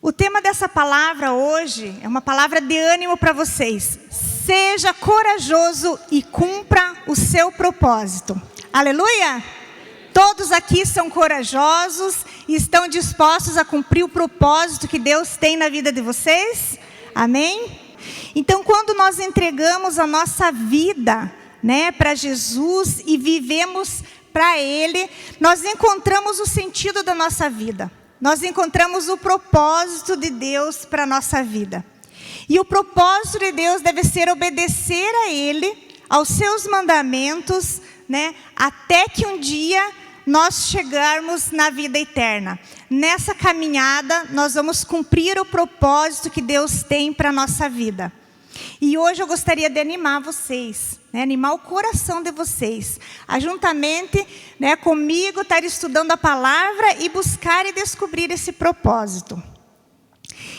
O tema dessa palavra hoje é uma palavra de ânimo para vocês. Seja corajoso e cumpra o seu propósito. Aleluia! Todos aqui são corajosos e estão dispostos a cumprir o propósito que Deus tem na vida de vocês? Amém? Então, quando nós entregamos a nossa vida, para Jesus e vivemos para Ele, nós encontramos o sentido da nossa vida. Nós encontramos o propósito de Deus para a nossa vida. E o propósito de Deus deve ser obedecer a Ele, aos seus mandamentos, até que um dia nós chegarmos na vida eterna. Nessa caminhada, nós vamos cumprir o propósito que Deus tem para a nossa vida. E hoje eu gostaria de animar vocês, animar o coração de vocês, a juntamente comigo estar estudando a palavra e buscar e descobrir esse propósito.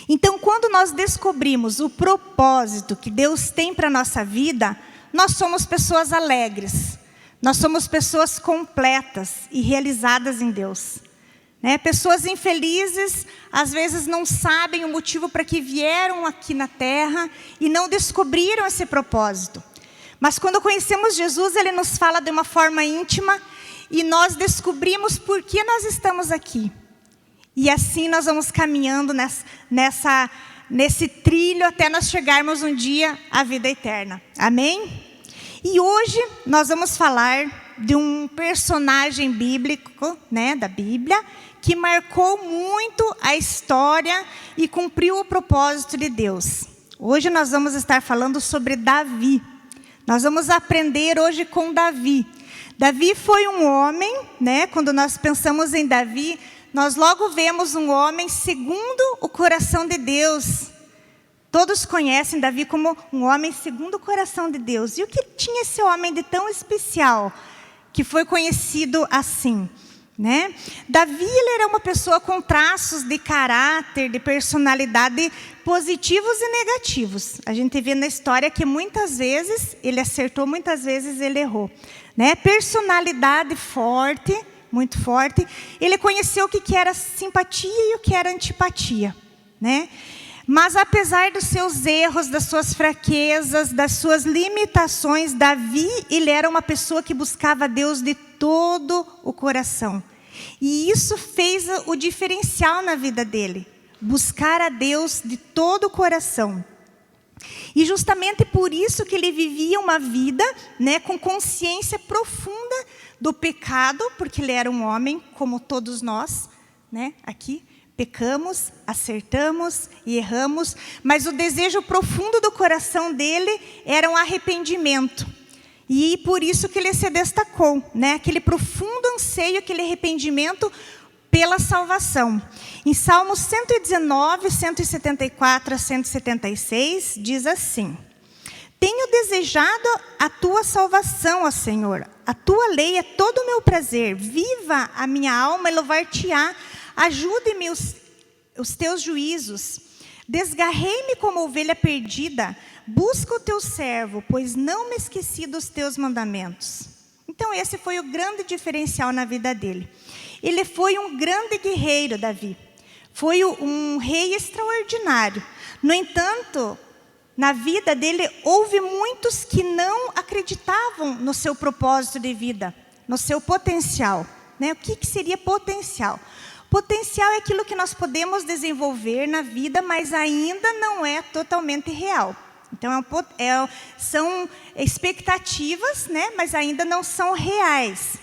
Então, quando nós descobrimos o propósito que Deus tem para a nossa vida, nós somos pessoas alegres, nós somos pessoas completas e realizadas em Deus. Pessoas infelizes, às vezes não sabem o motivo para que vieram aqui na terra e não descobriram esse propósito. Mas quando conhecemos Jesus, Ele nos fala de uma forma íntima e nós descobrimos por que nós estamos aqui. E assim nós vamos caminhando nesse trilho até nós chegarmos um dia à vida eterna. Amém? E hoje nós vamos falar de um personagem bíblico, da Bíblia, que marcou muito a história e cumpriu o propósito de Deus. Hoje nós vamos estar falando sobre Davi. Nós vamos aprender hoje com Davi. Davi foi um homem, quando nós pensamos em Davi, nós logo vemos um homem segundo o coração de Deus. Todos conhecem Davi como um homem segundo o coração de Deus. E o que tinha esse homem de tão especial, que foi conhecido assim? Davi, ele era uma pessoa com traços de caráter, de personalidade positivos e negativos. A gente vê na história que muitas vezes ele acertou, muitas vezes ele errou. Personalidade forte, muito forte. Ele conheceu o que era simpatia e o que era antipatia. Mas apesar dos seus erros, das suas fraquezas, das suas limitações, Davi, ele era uma pessoa que buscava Deus de todo o coração. E isso fez o diferencial na vida dele. Buscar a Deus de todo o coração. E justamente por isso que ele vivia uma vida com consciência profunda do pecado, porque ele era um homem como todos nós, aqui. Pecamos, acertamos e erramos, mas o desejo profundo do coração dele era um arrependimento. E por isso que ele se destacou, aquele profundo anseio, aquele arrependimento pela salvação. Em Salmos 119, 174 a 176, diz assim: Tenho desejado a tua salvação, ó Senhor. A tua lei é todo o meu prazer. Viva a minha alma e louvar-te-á. Ajude-me os teus juízos. Desgarrei-me como ovelha perdida. Busca o teu servo, pois não me esqueci dos teus mandamentos. Então esse foi o grande diferencial na vida dele. Ele foi um grande guerreiro, Davi. Foi um rei extraordinário. No entanto, na vida dele houve muitos que não acreditavam no seu propósito de vida, no seu potencial. O que seria potencial? Potencial é aquilo que nós podemos desenvolver na vida, mas ainda não é totalmente real. Então, são expectativas, mas ainda não são reais.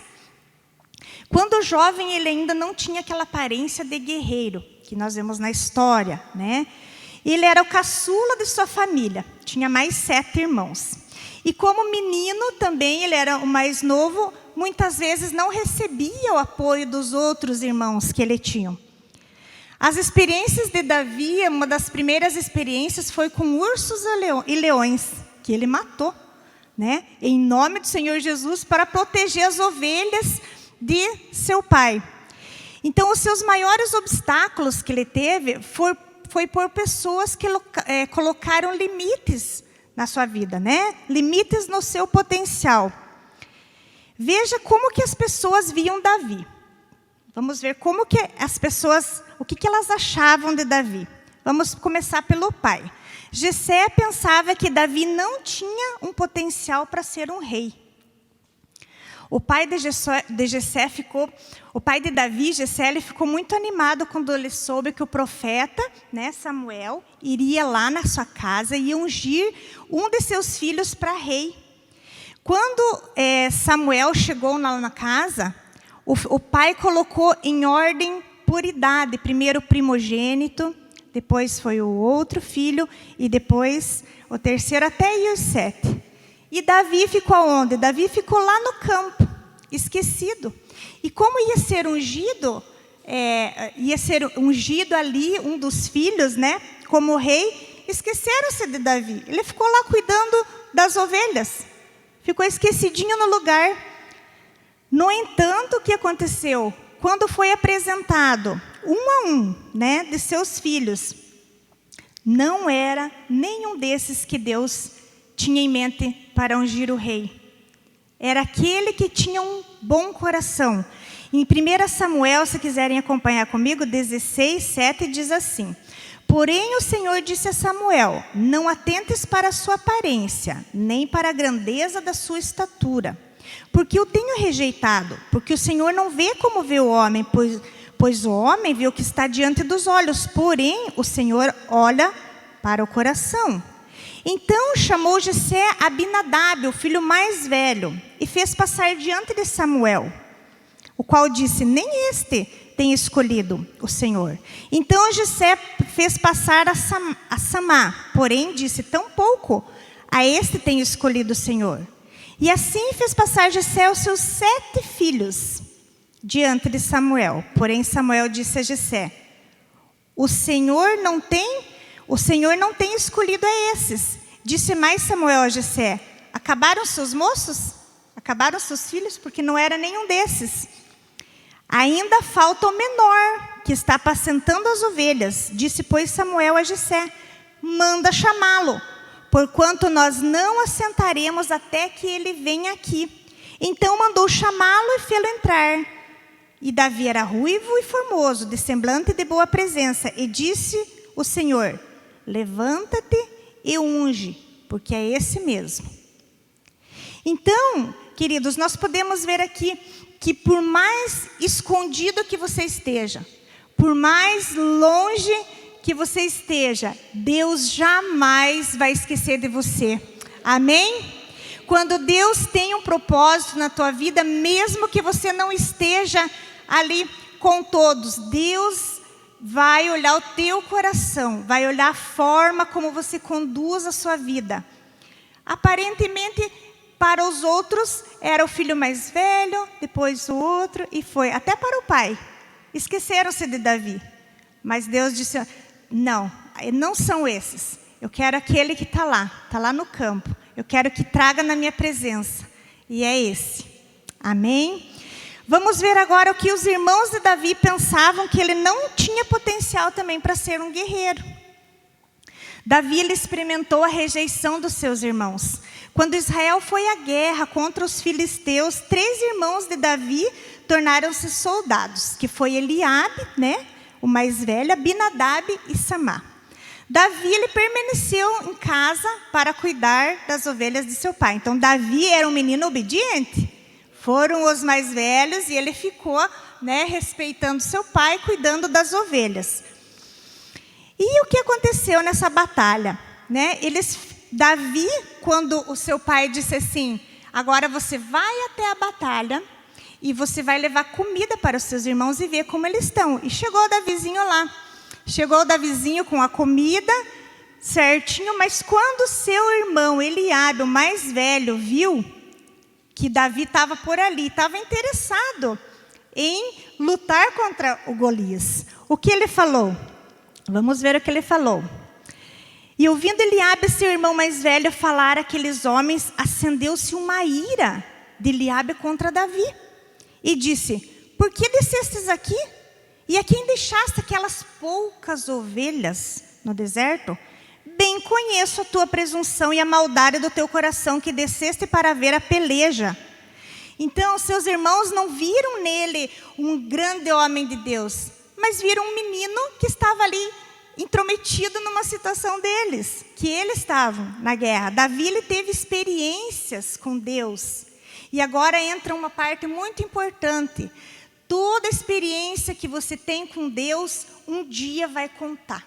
Quando jovem, ele ainda não tinha aquela aparência de guerreiro, que nós vemos na história. Ele era o caçula de sua família, tinha mais 7 irmãos. E como menino também, ele era o mais novo, muitas vezes não recebia o apoio dos outros irmãos que ele tinha. As experiências de Davi, uma das primeiras experiências foi com ursos e leões, que ele matou, em nome do Senhor Jesus, para proteger as ovelhas de seu pai. Então, os seus maiores obstáculos que ele teve foi por pessoas que colocaram limites na sua vida, limites no seu potencial. Veja como que as pessoas viam Davi. Vamos ver como que as pessoas, o que elas achavam de Davi. Vamos começar pelo pai. Jessé pensava que Davi não tinha um potencial para ser um rei. O pai de Davi, Jessé, ele ficou muito animado quando ele soube que o profeta, né, Samuel, iria lá na sua casa e ungir um de seus filhos para rei. Quando Samuel chegou na casa, o pai colocou em ordem por idade, primeiro o primogênito, depois foi o outro filho, e depois o terceiro, até ir os 7. E Davi ficou aonde? Davi ficou lá no campo, esquecido. E como ia ser ungido ali, um dos filhos, né, como rei, esqueceram-se de Davi. Ele ficou lá cuidando das ovelhas, ficou esquecidinho no lugar. No entanto, o que aconteceu? Quando foi apresentado um a um, né, de seus filhos, não era nenhum desses que Deus tinha em mente para ungir o rei. Era aquele que tinha um bom coração. Em 1 Samuel, se quiserem acompanhar comigo, 16, 7, diz assim: porém o Senhor disse a Samuel, não atentes para a sua aparência, nem para a grandeza da sua estatura, porque o tenho rejeitado, porque o Senhor não vê como vê o homem, pois o homem vê o que está diante dos olhos, porém o Senhor olha para o coração. Então chamou Jessé Abinadab, o filho mais velho, e fez passar diante de Samuel, o qual disse, nem este tem escolhido o Senhor. Então Jessé fez passar a Samá, porém disse, tampouco a este tem escolhido o Senhor. E assim fez passar Jessé os seus 7 filhos diante de Samuel. Porém Samuel disse a Jessé, o Senhor não tem escolhido a esses. Disse mais Samuel a Jessé, acabaram seus moços? Acabaram seus filhos? Porque não era nenhum desses. Ainda falta o menor, que está apacentando as ovelhas. Disse, pois, Samuel a Jessé, manda chamá-lo, porquanto nós não assentaremos até que ele venha aqui. Então mandou chamá-lo e fê-lo entrar. E Davi era ruivo e formoso, de semblante e de boa presença. E disse o Senhor, levanta-te e unge, porque é esse mesmo. Então, queridos, nós podemos ver aqui que por mais escondido que você esteja, por mais longe que você esteja, Deus jamais vai esquecer de você. Amém? Quando Deus tem um propósito na tua vida, mesmo que você não esteja ali com todos, Deus vai olhar o teu coração, vai olhar a forma como você conduz a sua vida. Aparentemente, para os outros, era o filho mais velho, depois o outro, e foi até para o pai. Esqueceram-se de Davi. Mas Deus disse, não são esses. Eu quero aquele que está lá no campo. Eu quero que traga na minha presença. E é esse. Amém? Vamos ver agora o que os irmãos de Davi pensavam, que ele não tinha potencial também para ser um guerreiro. Davi, ele experimentou a rejeição dos seus irmãos. Quando Israel foi à guerra contra os filisteus, 3 irmãos de Davi tornaram-se soldados, que foi Eliabe, né, o mais velho, Abinadab e Samá. Davi, ele permaneceu em casa para cuidar das ovelhas de seu pai. Então, Davi era um menino obediente. Foram os mais velhos e ele ficou, né, respeitando seu pai, cuidando das ovelhas. E o que aconteceu nessa batalha? Né? Davi, quando o seu pai disse assim, agora você vai até a batalha e você vai levar comida para os seus irmãos e ver como eles estão. E chegou o Davizinho lá. Chegou o Davizinho com a comida certinho, mas quando seu irmão Eliabe, o mais velho, viu que Davi estava por ali, estava interessado em lutar contra o Golias. O que ele falou? Vamos ver o que ele falou. E ouvindo Eliabe, seu irmão mais velho, falar aqueles homens, acendeu-se uma ira de Eliabe contra Davi. E disse, por que descestes aqui? E a quem deixaste aquelas poucas ovelhas no deserto? Bem conheço a tua presunção e a maldade do teu coração, que desceste para ver a peleja. Então, seus irmãos não viram nele um grande homem de Deus, mas viram um menino que estava ali intrometido numa situação deles, que eles estavam na guerra. Davi, ele teve experiências com Deus. E agora entra uma parte muito importante. Toda experiência que você tem com Deus, um dia vai contar.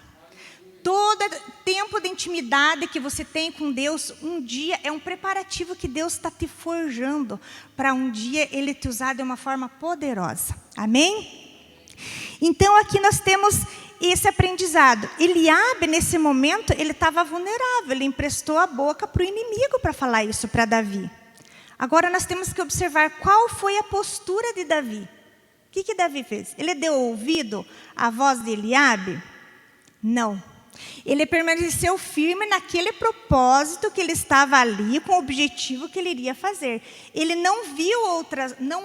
Todo tempo de intimidade que você tem com Deus, um dia é um preparativo que Deus está te forjando para um dia Ele te usar de uma forma poderosa. Amém? Então aqui nós temos esse aprendizado. Eliabe, nesse momento, ele estava vulnerável. Ele emprestou a boca para o inimigo para falar isso para Davi. Agora nós temos que observar qual foi a postura de Davi. O que Davi fez? Ele deu ouvido à voz de Eliabe? Não. Ele permaneceu firme naquele propósito que ele estava ali, com o objetivo que ele iria fazer. Ele não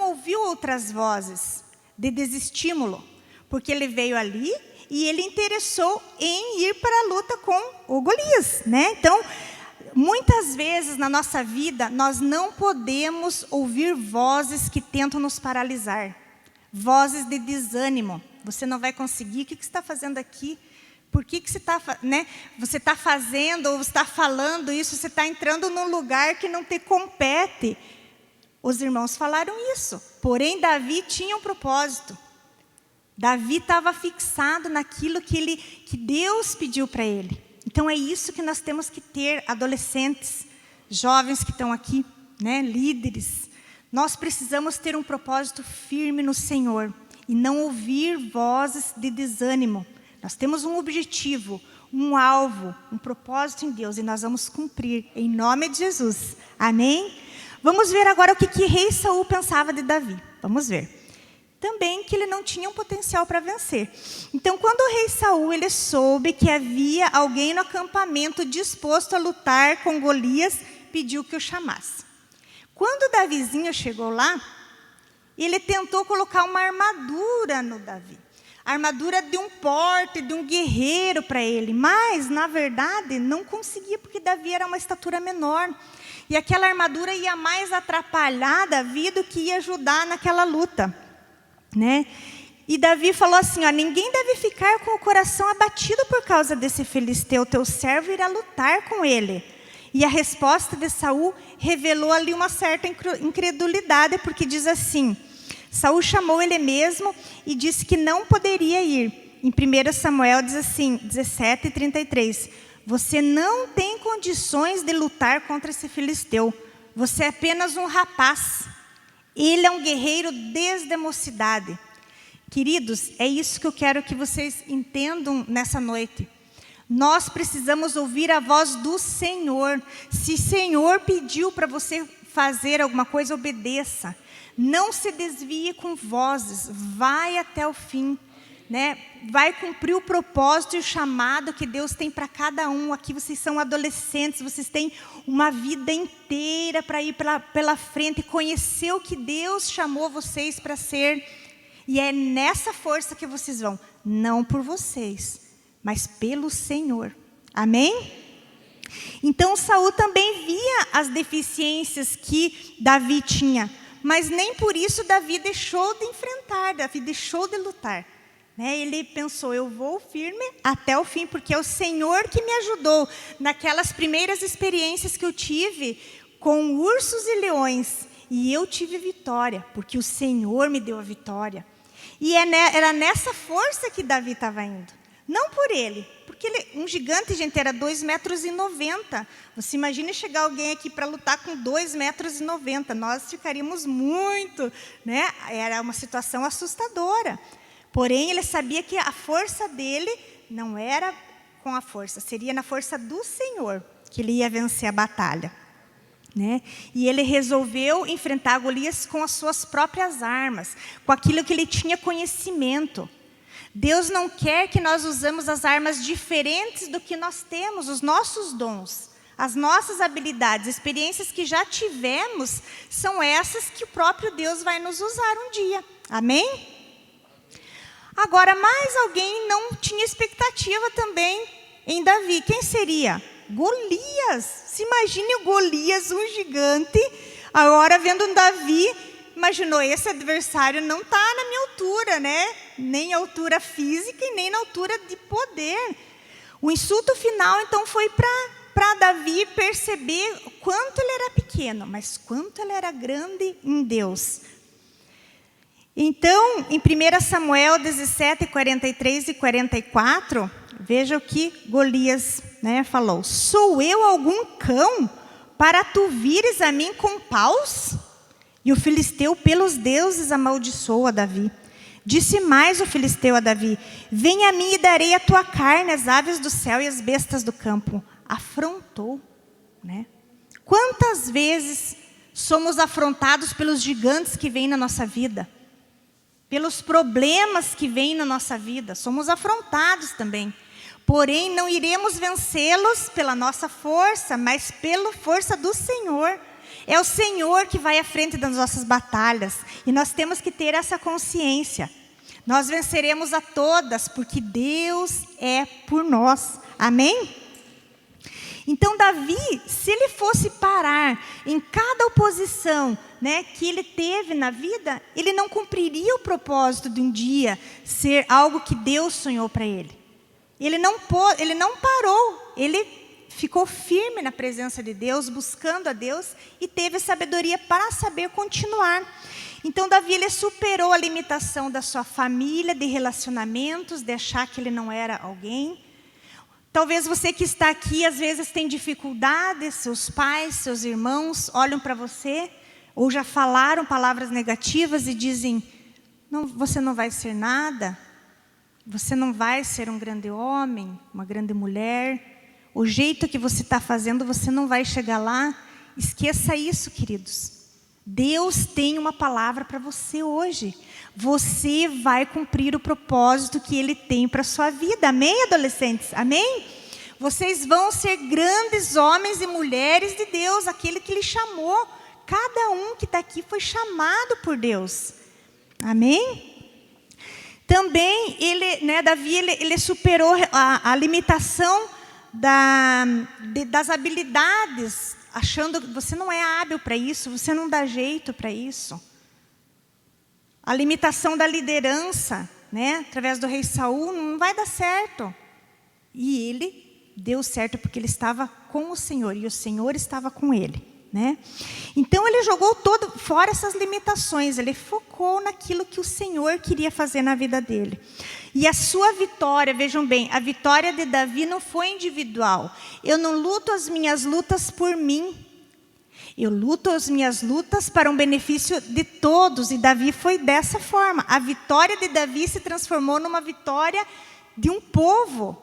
ouviu outras vozes de desestímulo, porque ele veio ali e ele interessou em ir para a luta com o Golias, né? Então, muitas vezes na nossa vida, nós não podemos ouvir vozes que tentam nos paralisar. Vozes de desânimo. Você não vai conseguir, o que você está fazendo aqui? Por que você está, né? Você está fazendo ou está falando isso, você está entrando num lugar que não te compete. Os irmãos falaram isso. Porém, Davi tinha um propósito. Davi estava fixado naquilo que Deus pediu para ele. Então, é isso que nós temos que ter, adolescentes, jovens que estão aqui, né? Líderes. Nós precisamos ter um propósito firme no Senhor e não ouvir vozes de desânimo. Nós temos um objetivo, um alvo, um propósito em Deus e nós vamos cumprir em nome de Jesus. Amém? Vamos ver agora o que rei Saul pensava de Davi. Vamos ver. Também que ele não tinha um potencial para vencer. Então, quando o rei Saul ele soube que havia alguém no acampamento disposto a lutar com Golias, pediu que o chamasse. Quando Davizinho chegou lá, ele tentou colocar uma armadura no Davi. A armadura de um porte, de um guerreiro para ele. Mas, na verdade, não conseguia, porque Davi era uma estatura menor. E aquela armadura ia mais atrapalhar Davi do que ia ajudar naquela luta, né? E Davi falou assim, ó, ninguém deve ficar com o coração abatido por causa desse filisteu. Teu servo irá lutar com ele. E a resposta de Saul revelou ali uma certa incredulidade, porque diz assim... Saul chamou ele mesmo e disse que não poderia ir. Em 1 Samuel diz assim, 17:33. Você não tem condições de lutar contra esse filisteu. Você é apenas um rapaz. Ele é um guerreiro desde a mocidade. Queridos, é isso que eu quero que vocês entendam nessa noite. Nós precisamos ouvir a voz do Senhor. Se o Senhor pediu para você fazer alguma coisa, obedeça. Não se desvie com vozes, vai até o fim, né? Vai cumprir o propósito e o chamado que Deus tem para cada um. Aqui vocês são adolescentes, vocês têm uma vida inteira para ir pela frente, conhecer o que Deus chamou vocês para ser. E é nessa força que vocês vão, não por vocês, mas pelo Senhor. Amém? Então Saul também via as deficiências que Davi tinha. Mas nem por isso Davi deixou de enfrentar, Davi deixou de lutar. Né? Ele pensou, eu vou firme até o fim, porque é o Senhor que me ajudou. Naquelas primeiras experiências que eu tive com ursos e leões. E eu tive vitória, porque o Senhor me deu a vitória. E era nessa força que Davi estava indo. Não por ele, porque ele, um gigante, gente, era 2,90 metros. Você imagina chegar alguém aqui para lutar com 2,90 metros. Nós ficaríamos muito, né? Era uma situação assustadora. Porém, ele sabia que a força dele não era com a força, seria na força do Senhor que ele ia vencer a batalha. Né? E ele resolveu enfrentar Golias com as suas próprias armas, com aquilo que ele tinha conhecimento. Deus não quer que nós usemos as armas diferentes do que nós temos, os nossos dons, as nossas habilidades, experiências que já tivemos, são essas que o próprio Deus vai nos usar um dia. Amém? Agora, mais alguém não tinha expectativa também em Davi. Quem seria? Golias. Se imagine o Golias, um gigante, agora vendo um Davi imaginou, esse adversário não está na minha altura, né? Nem a altura física e nem na altura de poder. O insulto final, então, foi para Davi perceber quanto ele era pequeno, mas quanto ele era grande em Deus. Então, em 1 Samuel 17, 43 e 44, veja o que Golias, né, falou. Sou eu algum cão para tu vires a mim com paus? E o filisteu, pelos deuses, amaldiçoou a Davi. Disse mais o filisteu a Davi: vem a mim e darei a tua carne, as aves do céu e as bestas do campo. Afrontou, né? Quantas vezes somos afrontados pelos gigantes que vêm na nossa vida? Pelos problemas que vêm na nossa vida, somos afrontados também. Porém, não iremos vencê-los pela nossa força, mas pela força do Senhor. É o Senhor que vai à frente das nossas batalhas. E nós temos que ter essa consciência. Nós venceremos a todas, porque Deus é por nós. Amém? Então, Davi, se ele fosse parar em cada oposição, né, que ele teve na vida, ele não cumpriria o propósito de um dia ser algo que Deus sonhou para ele. Ele não parou, ele ficou firme na presença de Deus, buscando a Deus, e teve sabedoria para saber continuar. Então, Davi, ele superou a limitação da sua família, de relacionamentos, de achar que ele não era alguém. Talvez você que está aqui, às vezes tem dificuldades, seus pais, seus irmãos olham para você, ou já falaram palavras negativas e dizem, não, você não vai ser nada, você não vai ser um grande homem, uma grande mulher, o jeito que você está fazendo, você não vai chegar lá. Esqueça isso, queridos. Deus tem uma palavra para você hoje. Você vai cumprir o propósito que Ele tem para a sua vida. Amém, adolescentes? Amém? Vocês vão ser grandes homens e mulheres de Deus, aquele que Ele chamou. Cada um que está aqui foi chamado por Deus. Amém? Também, Davi, ele superou a limitação das habilidades, achando que você não é hábil para isso, você não dá jeito para isso. A limitação da liderança, né, através do rei Saul, não vai dar certo. E ele deu certo porque ele estava com o Senhor, e o Senhor estava com ele, né? Então ele jogou fora essas limitações, ele focou naquilo que o Senhor queria fazer na vida dele. E a sua vitória, vejam bem, a vitória de Davi não foi individual. Eu não luto as minhas lutas por mim. Eu luto as minhas lutas para um benefício de todos. E Davi foi dessa forma. A vitória de Davi se transformou numa vitória de um povo.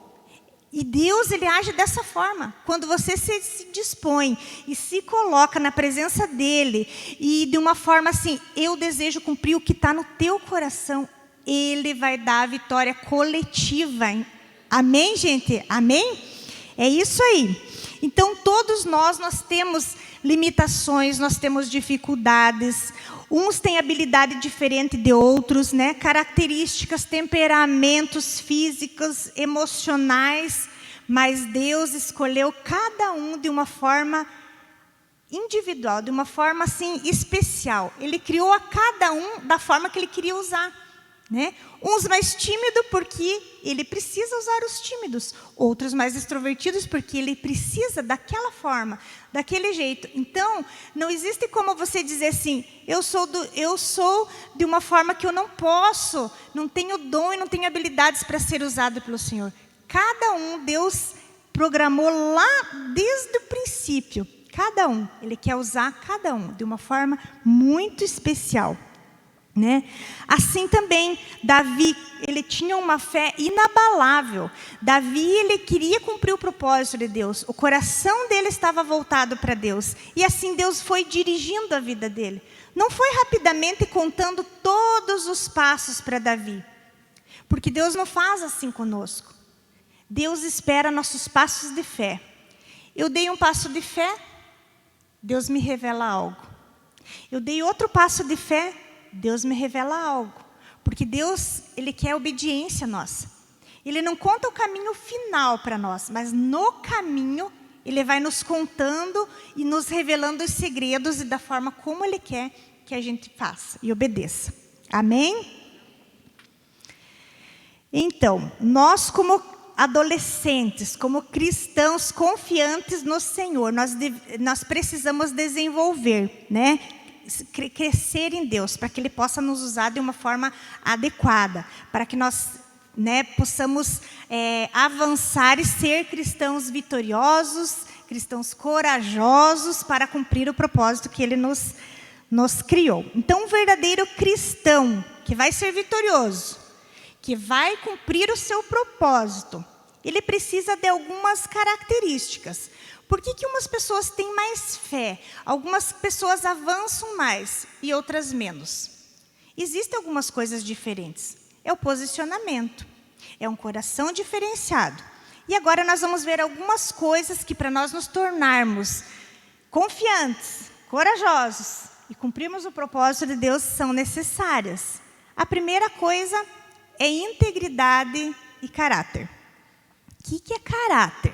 E Deus, Ele age dessa forma. Quando você se dispõe e se coloca na presença dEle, e de uma forma assim, eu desejo cumprir o que está no teu coração, Ele vai dar a vitória coletiva. Amém, gente? Amém? É isso aí. Então, todos nós temos limitações, nós temos dificuldades. Uns têm habilidade diferente de outros, né? Características, temperamentos físicos, emocionais. Mas Deus escolheu cada um de uma forma individual, de uma forma assim especial. Ele criou a cada um da forma que Ele queria usar. Né? Uns mais tímidos porque Ele precisa usar os tímidos. Outros mais extrovertidos porque Ele precisa daquela forma, daquele jeito. Então, não existe como você dizer assim, eu sou de uma forma que eu não posso, não tenho dom e não tenho habilidades para ser usado pelo Senhor. Cada um, Deus programou lá desde o princípio. Cada um, Ele quer usar cada um de uma forma muito especial. Né? Assim também, Davi, ele tinha uma fé inabalável. Davi, ele queria cumprir o propósito de Deus. O coração dele estava voltado para Deus. E assim Deus foi dirigindo a vida dele. Não foi rapidamente contando todos os passos para Davi. Porque Deus não faz assim conosco. Deus espera nossos passos de fé. Eu dei um passo de fé, Deus me revela algo. Eu dei outro passo de fé, Deus me revela algo. Porque Deus, Ele quer obediência nossa. Ele não conta o caminho final para nós, mas no caminho, Ele vai nos contando e nos revelando os segredos e da forma como Ele quer que a gente faça e obedeça. Amém? Então, nós como adolescentes, como cristãos confiantes no Senhor, nós precisamos desenvolver, né? Crescer em Deus, para que Ele possa nos usar de uma forma adequada, para que nós, né, possamos avançar e ser cristãos vitoriosos, cristãos corajosos para cumprir o propósito que Ele nos criou. Então, um verdadeiro cristão que vai ser vitorioso, que vai cumprir o seu propósito, ele precisa de algumas características. Por que umas pessoas têm mais fé, algumas pessoas avançam mais e outras menos? Existem algumas coisas diferentes. É o posicionamento, é um coração diferenciado. E agora nós vamos ver algumas coisas que para nós nos tornarmos confiantes, corajosos e cumprirmos o propósito de Deus são necessárias. A primeira coisa é integridade e caráter. O que é caráter?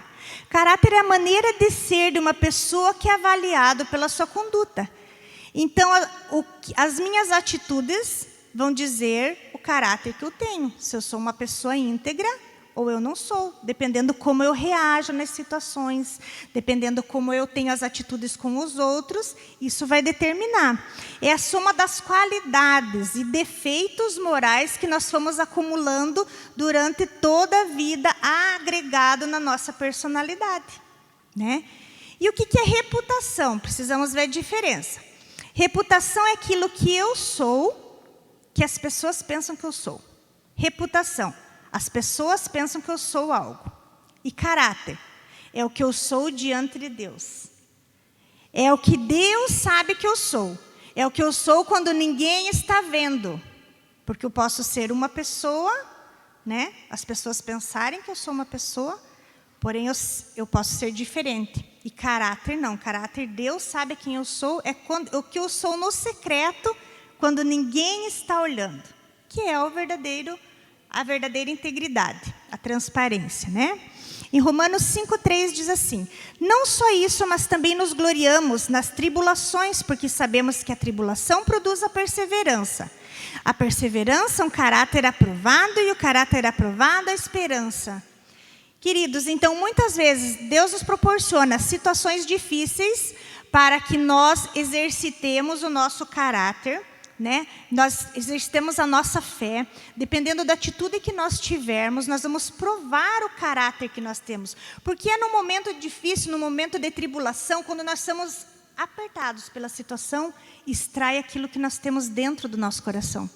Caráter é a maneira de ser de uma pessoa que é avaliado pela sua conduta. Então, as minhas atitudes vão dizer o caráter que eu tenho. Se eu sou uma pessoa íntegra ou eu não sou. Dependendo como eu reajo nas situações, dependendo como eu tenho as atitudes com os outros, isso vai determinar. É a soma das qualidades e defeitos morais que nós fomos acumulando durante toda a vida, agregado na nossa personalidade, né? E o que é reputação? Precisamos ver a diferença. Reputação é aquilo que eu sou, que as pessoas pensam que eu sou. Reputação. As pessoas pensam que eu sou algo. E caráter é o que eu sou diante de Deus. É o que Deus sabe que eu sou. É o que eu sou quando ninguém está vendo. Porque eu posso ser uma pessoa, né? As pessoas pensarem que eu sou uma pessoa, porém eu posso ser diferente. E caráter não. Caráter, Deus sabe quem eu sou. É o que eu sou no secreto, quando ninguém está olhando. Que é a verdadeira integridade, a transparência, né? Em Romanos 5,3 diz assim: não só isso, mas também nos gloriamos nas tribulações, porque sabemos que a tribulação produz a perseverança. A perseverança, um caráter aprovado, e o caráter aprovado, a esperança. Queridos, então, muitas vezes, Deus nos proporciona situações difíceis para que nós exercitemos o nosso caráter, né? Nós exercitemos a nossa fé. Dependendo da atitude que nós tivermos, nós vamos provar o caráter que nós temos. Porque é no momento difícil, no momento de tribulação, quando nós estamos apertados pela situação, extrai aquilo que nós temos dentro do nosso coração,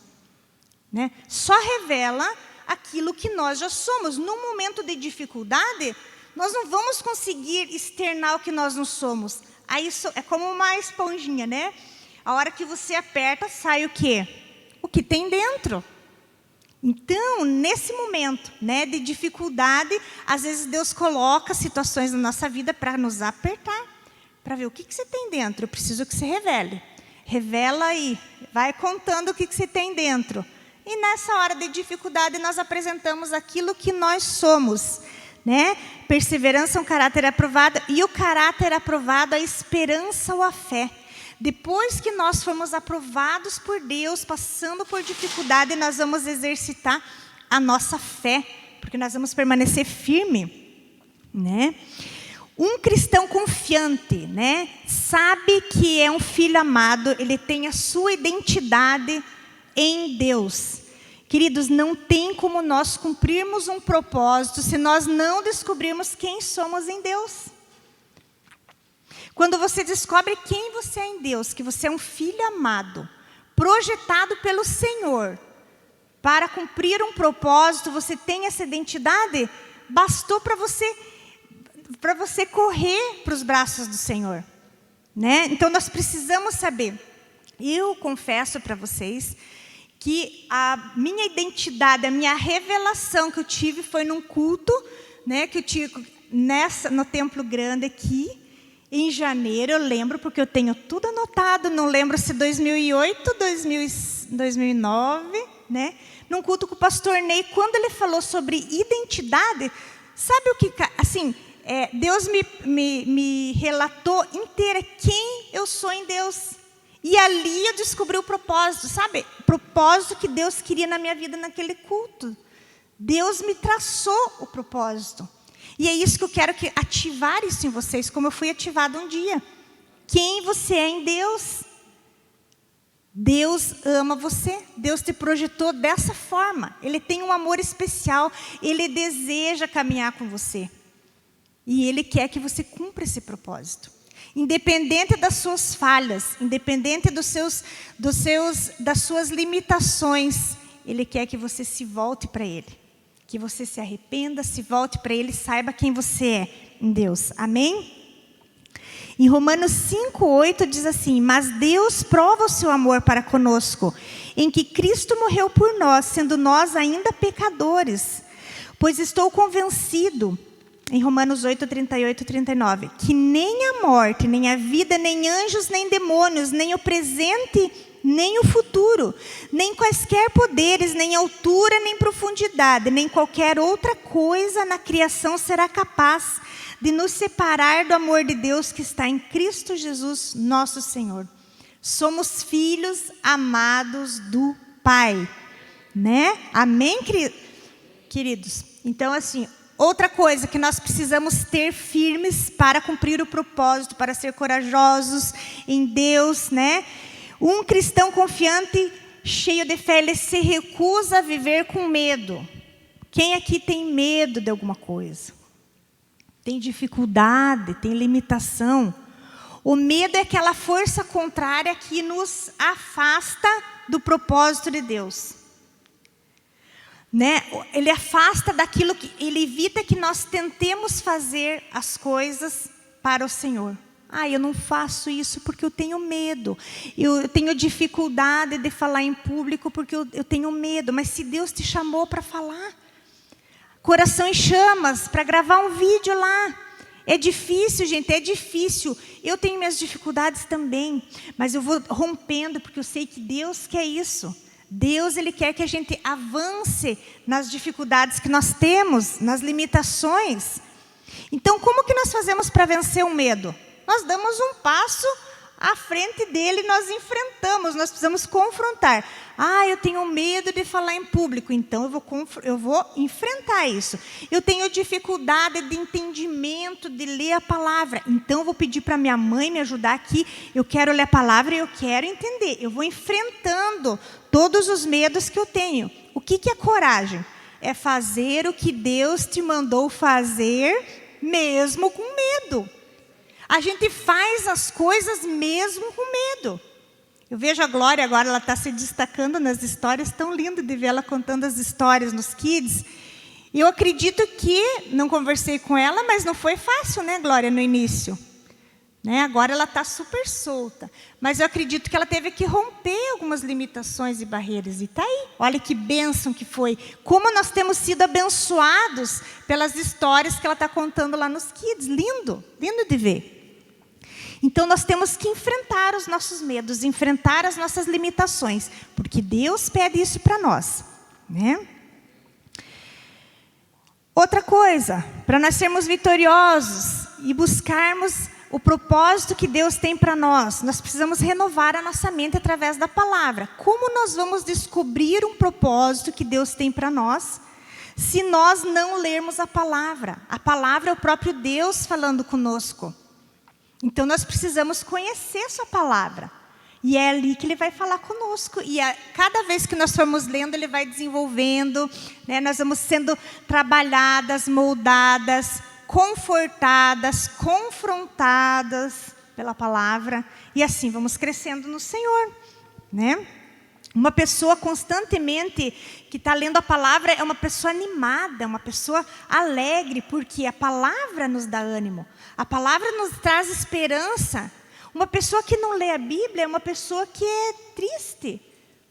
né? Só revela aquilo que nós já somos. No momento de dificuldade, nós não vamos conseguir externar o que nós não somos. Aí isso é como uma esponjinha, né? A hora que você aperta, sai o quê? O que tem dentro. Então, nesse momento, né, de dificuldade, às vezes Deus coloca situações na nossa vida para nos apertar, para ver o que você tem dentro. Eu preciso que você revele. Revela aí, vai contando o que você tem dentro. E nessa hora de dificuldade, nós apresentamos aquilo que nós somos, né? Perseverança é um caráter aprovado, e o caráter aprovado, a esperança ou a fé. Depois que nós formos aprovados por Deus, passando por dificuldade, nós vamos exercitar a nossa fé, porque nós vamos permanecer firme, né? Um cristão confiante, né, sabe que é um filho amado, ele tem a sua identidade em Deus. Queridos, não tem como nós cumprirmos um propósito se nós não descobrirmos quem somos em Deus. Quando você descobre quem você é em Deus, que você é um filho amado, projetado pelo Senhor, para cumprir um propósito, você tem essa identidade, bastou para você correr para os braços do Senhor, né? Então nós precisamos saber. Eu confesso para vocês que a minha identidade, a minha revelação que eu tive foi num culto, né, que eu tive no Templo Grande aqui, em janeiro. Eu lembro, porque eu tenho tudo anotado, não lembro se 2008, 2009, né? Num culto com o pastor Ney, quando ele falou sobre identidade, sabe o que, assim, Deus me relatou inteira quem eu sou em Deus. E ali eu descobri o propósito, sabe? O propósito que Deus queria na minha vida naquele culto. Deus me traçou o propósito. E é isso que eu quero ativar isso em vocês, como eu fui ativado um dia. Quem você é em Deus? Deus ama você. Deus te projetou dessa forma. Ele tem um amor especial. Ele deseja caminhar com você. E Ele quer que você cumpra esse propósito. Independente das suas falhas, independente das suas limitações, Ele quer que você se volte para Ele. Que você se arrependa, se volte para Ele, saiba quem você é em Deus. Amém? Em Romanos 5:8 diz assim: mas Deus prova o seu amor para conosco, em que Cristo morreu por nós, sendo nós ainda pecadores. Pois estou convencido, em Romanos 8:38 e 39, que nem a morte, nem a vida, nem anjos, nem demônios, nem o presente, nem o futuro, nem quaisquer poderes, nem altura, nem profundidade, nem qualquer outra coisa na criação será capaz de nos separar do amor de Deus que está em Cristo Jesus, nosso Senhor. Somos filhos amados do Pai, né? Amém, queridos? Então, assim, outra coisa que nós precisamos ter firmes para cumprir o propósito, para ser corajosos em Deus, né? Um cristão confiante, cheio de fé, ele se recusa a viver com medo. Quem aqui tem medo de alguma coisa? Tem dificuldade, tem limitação. O medo é aquela força contrária que nos afasta do propósito de Deus. Né? Ele afasta daquilo que ele evita que nós tentemos fazer as coisas para o Senhor. Eu não faço isso porque eu tenho medo. Eu tenho dificuldade de falar em público porque eu tenho medo. Mas se Deus te chamou para falar, coração em chamas, para gravar um vídeo lá. É difícil, gente, é difícil. Eu tenho minhas dificuldades também. Mas eu vou rompendo porque eu sei que Deus quer isso. Deus, Ele quer que a gente avance nas dificuldades que nós temos, nas limitações. Então, como que nós fazemos para vencer o medo? Nós damos um passo à frente dele, nós enfrentamos, nós precisamos confrontar. Eu tenho medo de falar em público, então eu vou enfrentar isso. Eu tenho dificuldade de entendimento, de ler a palavra, então eu vou pedir para minha mãe me ajudar aqui. Eu quero ler a palavra e eu quero entender. Eu vou enfrentando todos os medos que eu tenho. O que é coragem? É fazer o que Deus te mandou fazer, mesmo com medo. A gente faz as coisas mesmo com medo. Eu vejo a Glória agora, ela está se destacando nas histórias, tão lindo de ver ela contando as histórias nos kids. E eu acredito que, não conversei com ela, mas não foi fácil, né, Glória, no início. Né? Agora ela está super solta. Mas eu acredito que ela teve que romper algumas limitações e barreiras. E está aí. Olha que bênção que foi. Como nós temos sido abençoados pelas histórias que ela está contando lá nos kids. Lindo, lindo de ver. Então, nós temos que enfrentar os nossos medos, enfrentar as nossas limitações, porque Deus pede isso para nós, né? Outra coisa, para nós sermos vitoriosos e buscarmos o propósito que Deus tem para nós, nós precisamos renovar a nossa mente através da palavra. Como nós vamos descobrir um propósito que Deus tem para nós, se nós não lermos a palavra? A palavra é o próprio Deus falando conosco. Então, nós precisamos conhecer sua palavra. E é ali que Ele vai falar conosco. E cada vez que nós formos lendo, Ele vai desenvolvendo. Né? Nós vamos sendo trabalhadas, moldadas, confortadas, confrontadas pela palavra. E assim, vamos crescendo no Senhor. Né? Uma pessoa constantemente que está lendo a palavra é uma pessoa animada, uma pessoa alegre, porque a palavra nos dá ânimo. A palavra nos traz esperança. Uma pessoa que não lê a Bíblia é uma pessoa que é triste,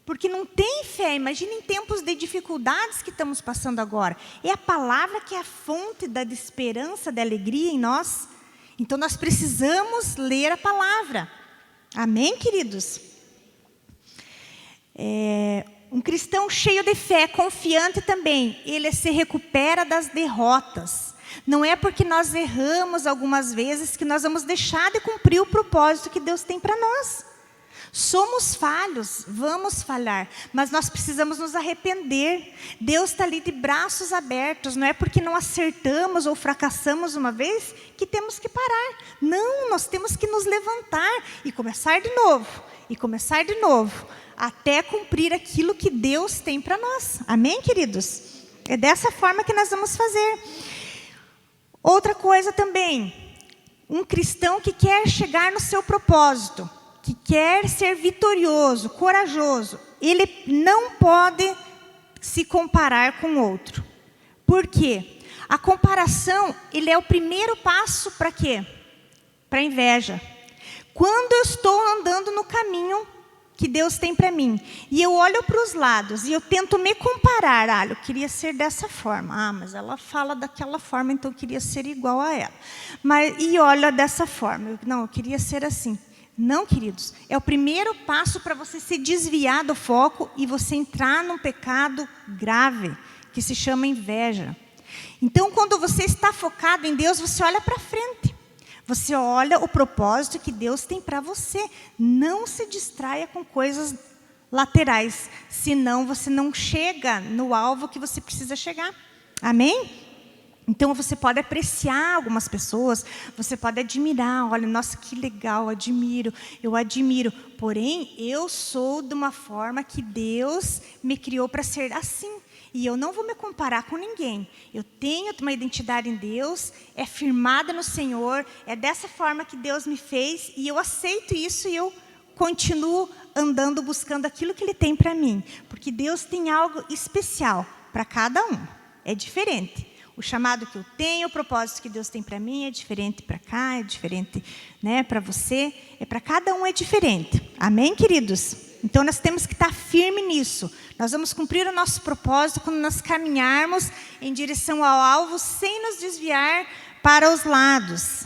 porque não tem fé. Imagina em tempos de dificuldades que estamos passando agora. É a palavra que é a fonte da esperança, da alegria em nós. Então, nós precisamos ler a palavra. Amém, queridos? Um cristão cheio de fé, confiante também, ele se recupera das derrotas. Não é porque nós erramos algumas vezes que nós vamos deixar de cumprir o propósito que Deus tem para nós. Somos falhos, vamos falhar, mas nós precisamos nos arrepender. Deus está ali de braços abertos, não é porque não acertamos ou fracassamos uma vez que temos que parar. Não, nós temos que nos levantar e começar de novo, e começar de novo, até cumprir aquilo que Deus tem para nós. Amém, queridos? É dessa forma que nós vamos fazer. Outra coisa também, um cristão que quer chegar no seu propósito, que quer ser vitorioso, corajoso, ele não pode se comparar com outro. Por quê? A comparação, ele é o primeiro passo para quê? Para a inveja. Quando eu estou andando no caminho que Deus tem para mim, e eu olho para os lados, e eu tento me comparar, eu queria ser dessa forma, mas ela fala daquela forma, então eu queria ser igual a ela. E olha dessa forma, eu queria ser assim. Não, queridos, é o primeiro passo para você se desviar do foco e você entrar num pecado grave, que se chama inveja. Então, quando você está focado em Deus, você olha para frente. Você olha o propósito que Deus tem para você. Não se distraia com coisas laterais, senão você não chega no alvo que você precisa chegar. Amém? Então, você pode apreciar algumas pessoas, você pode admirar, olha, nossa, que legal, eu admiro. Porém, eu sou de uma forma que Deus me criou para ser assim. E eu não vou me comparar com ninguém. Eu tenho uma identidade em Deus, é firmada no Senhor, é dessa forma que Deus me fez, e eu aceito isso e eu continuo andando, buscando aquilo que Ele tem para mim. Porque Deus tem algo especial para cada um, é diferente. O chamado que eu tenho, o propósito que Deus tem para mim é diferente para cá, é diferente, né, para você. Para cada um é diferente. Amém, queridos? Então, nós temos que estar firme nisso. Nós vamos cumprir o nosso propósito quando nós caminharmos em direção ao alvo, sem nos desviar para os lados.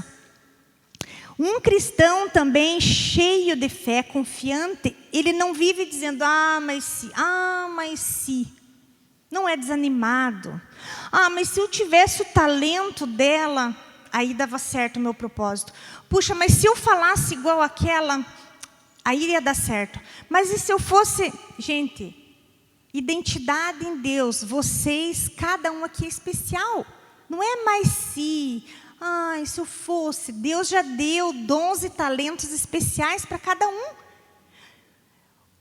Um cristão também cheio de fé, confiante, ele não vive dizendo, mas se... Não é desanimado. Mas se eu tivesse o talento dela, aí dava certo o meu propósito. Puxa, mas se eu falasse igual aquela, aí ia dar certo. Mas e se eu fosse... Gente, identidade em Deus. Vocês, cada um aqui é especial. Não é mais se eu fosse. Deus já deu dons e talentos especiais para cada um.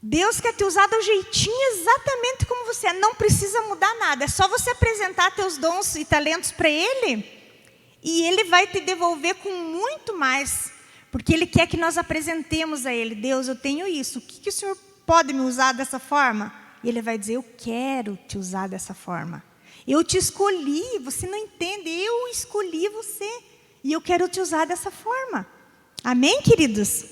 Deus quer te usar do jeitinho exatamente como você é. Não precisa mudar nada. É só você apresentar teus dons e talentos para Ele. E Ele vai te devolver com muito mais. Porque Ele quer que nós apresentemos a Ele. Deus, eu tenho isso. O que o Senhor pode me usar dessa forma? E Ele vai dizer, eu quero te usar dessa forma. Eu te escolhi. Você não entende. Eu escolhi você. E eu quero te usar dessa forma. Amém, queridos?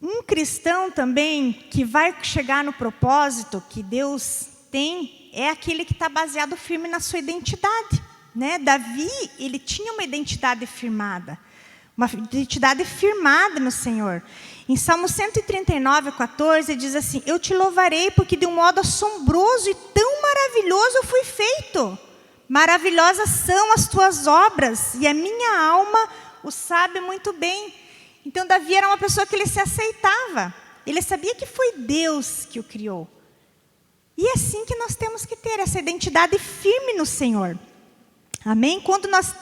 Um cristão também que vai chegar no propósito que Deus tem, é aquele que está baseado firme na sua identidade. Né? Davi, ele tinha uma identidade firmada. Uma identidade firmada no Senhor. Em Salmo 139, 14, diz assim, eu te louvarei porque de um modo assombroso e tão maravilhoso eu fui feito. Maravilhosas são as tuas obras e a minha alma o sabe muito bem. Então, Davi era uma pessoa que ele se aceitava. Ele sabia que foi Deus que o criou. E é assim que nós temos que ter essa identidade firme no Senhor. Amém? Quando nós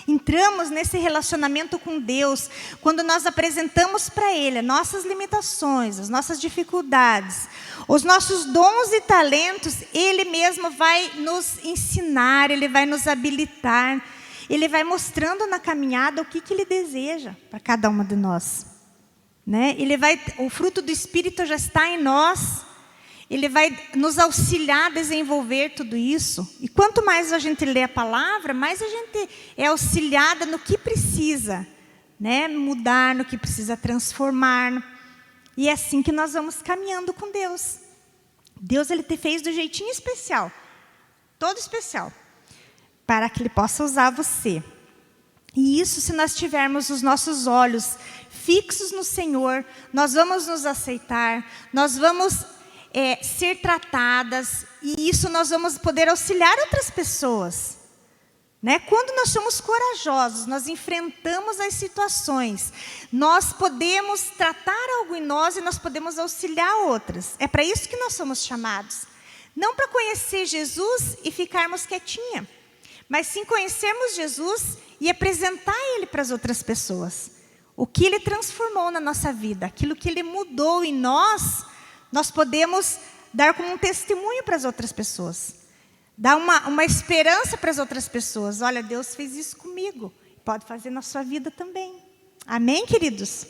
entramos nesse relacionamento com Deus, quando nós apresentamos para Ele as nossas limitações, as nossas dificuldades, os nossos dons e talentos, Ele mesmo vai nos ensinar, Ele vai nos habilitar. Ele vai mostrando na caminhada o que Ele deseja para cada uma de nós. Né? O fruto do Espírito já está em nós. Ele vai nos auxiliar a desenvolver tudo isso. E quanto mais a gente lê a palavra, mais a gente é auxiliada no que precisa, né? Mudar, no que precisa transformar. E é assim que nós vamos caminhando com Deus. Deus, Ele te fez do jeitinho especial. Todo especial. Para que Ele possa usar você. E isso, se nós tivermos os nossos olhos fixos no Senhor, nós vamos nos aceitar, nós vamos ser tratadas, e isso nós vamos poder auxiliar outras pessoas. né? Quando nós somos corajosos, nós enfrentamos as situações, nós podemos tratar algo em nós e nós podemos auxiliar outras. É para isso que nós somos chamados. Não para conhecer Jesus e ficarmos quietinha, mas sim conhecermos Jesus e apresentar Ele para as outras pessoas. O que Ele transformou na nossa vida, aquilo que Ele mudou em nós, nós podemos dar como um testemunho para as outras pessoas. Dar uma esperança para as outras pessoas. Olha, Deus fez isso comigo. Pode fazer na sua vida também. Amém, queridos?